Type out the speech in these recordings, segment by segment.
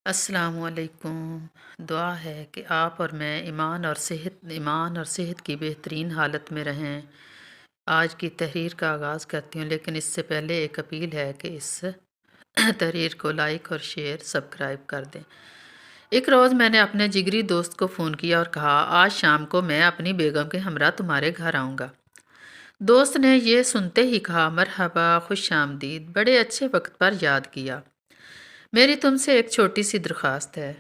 السلام علیکم۔ دعا ہے کہ آپ اور میں ایمان اور صحت کی بہترین حالت میں رہیں۔ آج کی تحریر کا آغاز کرتی ہوں، لیکن اس سے پہلے ایک اپیل ہے کہ اس تحریر کو لائک اور شیئر سبسکرائب کر دیں۔ ایک روز میں نے اپنے جگری دوست کو فون کیا اور کہا، آج شام کو میں اپنی بیگم کے ہمراہ تمہارے گھر آؤں گا۔ دوست نے یہ سنتے ہی کہا، مرحبا، خوش آمدید، بڑے اچھے وقت پر یاد کیا۔ میری تم سے ایک چھوٹی سی درخواست ہے۔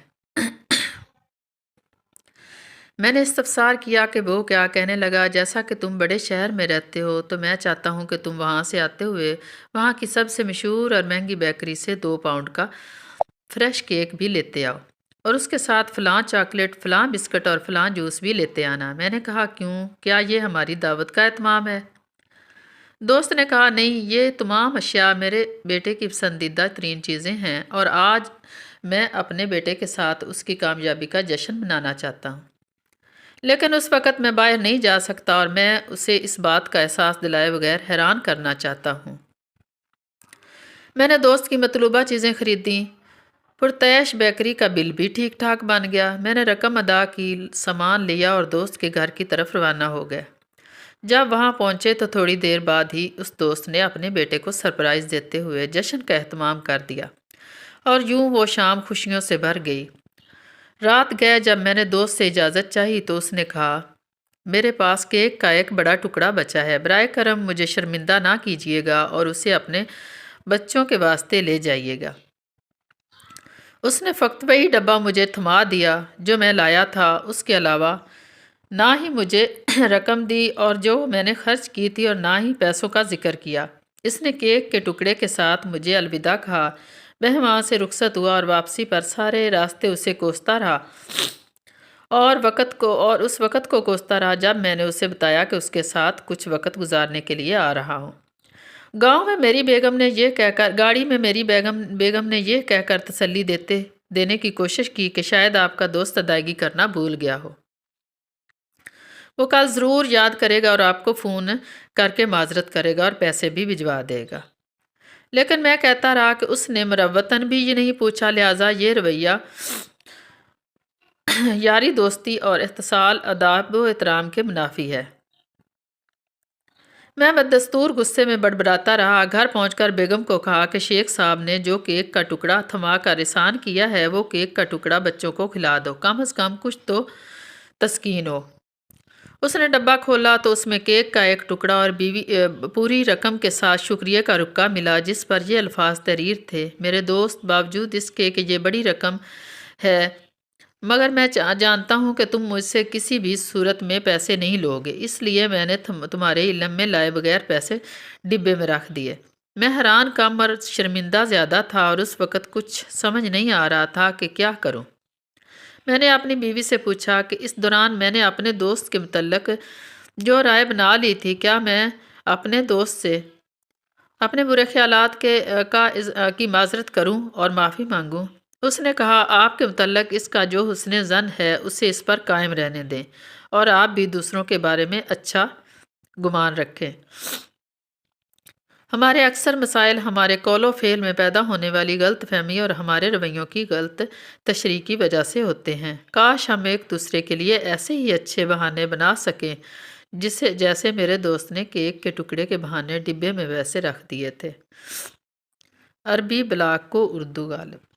میں نے استفسار کیا کہ وہ کیا؟ کہنے لگا، جیسا کہ تم بڑے شہر میں رہتے ہو تو میں چاہتا ہوں کہ تم وہاں سے آتے ہوئے وہاں کی سب سے مشہور اور مہنگی بیکری سے 2 پاؤنڈ کا فریش کیک بھی لیتے آؤ، اور اس کے ساتھ فلاں چاکلیٹ، فلاں بسکٹ اور فلاں جوس بھی لیتے آنا۔ میں نے کہا، کیوں؟ کیا یہ ہماری دعوت کا اہتمام ہے؟ دوست نے کہا، نہیں، یہ تمام اشیاء میرے بیٹے کی پسندیدہ ترین چیزیں ہیں، اور آج میں اپنے بیٹے کے ساتھ اس کی کامیابی کا جشن منانا چاہتا ہوں، لیکن اس وقت میں باہر نہیں جا سکتا، اور میں اسے اس بات کا احساس دلائے بغیر حیران کرنا چاہتا ہوں۔ میں نے دوست کی مطلوبہ چیزیں خریدیں۔ پرتعیش بیکری کا بل بھی ٹھیک ٹھاک بن گیا۔ میں نے رقم ادا کی، سامان لیا اور دوست کے گھر کی طرف روانہ ہو گئے۔ جب وہاں پہنچے تو تھوڑی دیر بعد ہی اس دوست نے اپنے بیٹے کو سرپرائز دیتے ہوئے جشن کا اہتمام کر دیا، اور یوں وہ شام خوشیوں سے بھر گئی۔ رات گئے جب میں نے دوست سے اجازت چاہی تو اس نے کہا، میرے پاس کیک کا ایک بڑا ٹکڑا بچا ہے، برائے کرم مجھے شرمندہ نہ کیجیے گا اور اسے اپنے بچوں کے واسطے لے جائیے گا۔ اس نے فقط وہی ڈبہ مجھے تھما دیا جو میں لایا تھا، اس کے علاوہ نہ ہی مجھے رقم دی اور جو میں نے خرچ کی تھی، اور نہ ہی پیسوں کا ذکر کیا۔ اس نے کیک کے ٹکڑے کے ساتھ مجھے الوداع کہا۔ میں وہاں سے رخصت ہوا اور واپسی پر سارے راستے اسے کوستا رہا، اور اس وقت کو کوستا رہا جب میں نے اسے بتایا کہ اس کے ساتھ کچھ وقت گزارنے کے لیے آ رہا ہوں۔ گاڑی میں میری بیگم نے یہ کہہ کر تسلی دینے کی کوشش کی کہ شاید آپ کا دوست ادائیگی کرنا بھول گیا ہو۔ وہ کل ضرور یاد کرے گا اور آپ کو فون کر کے معذرت کرے گا اور پیسے بھی بھجوا دے گا۔ لیکن میں کہتا رہا کہ اس نے مروتاً بھی یہ نہیں پوچھا، لہٰذا یہ رویہ یاری دوستی اور اتصال ادب و احترام کے منافی ہے۔ میں بدستور غصے میں بڑبڑاتا رہا۔ گھر پہنچ کر بیگم کو کہا کہ شیخ صاحب نے جو کیک کا ٹکڑا تھما کر احسان کیا ہے، وہ کیک کا ٹکڑا بچوں کو کھلا دو، کم از کم کچھ تو تسکین ہو۔ اس نے ڈبہ کھولا تو اس میں کیک کا ایک ٹکڑا اور پوری رقم کے ساتھ شکریہ کا رکا ملا، جس پر یہ الفاظ تحریر تھے، میرے دوست، باوجود اس کے کہ یہ بڑی رقم ہے، مگر میں جانتا ہوں کہ تم مجھ سے کسی بھی صورت میں پیسے نہیں لو گے، اس لیے میں نے تمہارے علم میں لائے بغیر پیسے ڈبے میں رکھ دیے۔ میں حیران کم اور شرمندہ زیادہ تھا، اور اس وقت کچھ سمجھ نہیں آ رہا تھا کہ کیا کروں۔ میں نے اپنی بیوی سے پوچھا کہ اس دوران میں نے اپنے دوست کے متعلق جو رائے بنا لی تھی، کیا میں اپنے دوست سے اپنے برے خیالات کی معذرت کروں اور معافی مانگوں؟ اس نے کہا، آپ کے متعلق اس کا جو حسن ظن ہے اسے اس پر قائم رہنے دیں، اور آپ بھی دوسروں کے بارے میں اچھا گمان رکھیں۔ ہمارے اکثر مسائل ہمارے قول و فعل میں پیدا ہونے والی غلط فہمی اور ہمارے رویوں کی غلط تشریح کی وجہ سے ہوتے ہیں۔ کاش ہم ایک دوسرے کے لیے ایسے ہی اچھے بہانے بنا سکیں جیسے میرے دوست نے کیک کے ٹکڑے کے بہانے ڈبے میں ویسے رکھ دیے تھے۔ عربی بلاگ کو اردو غالب۔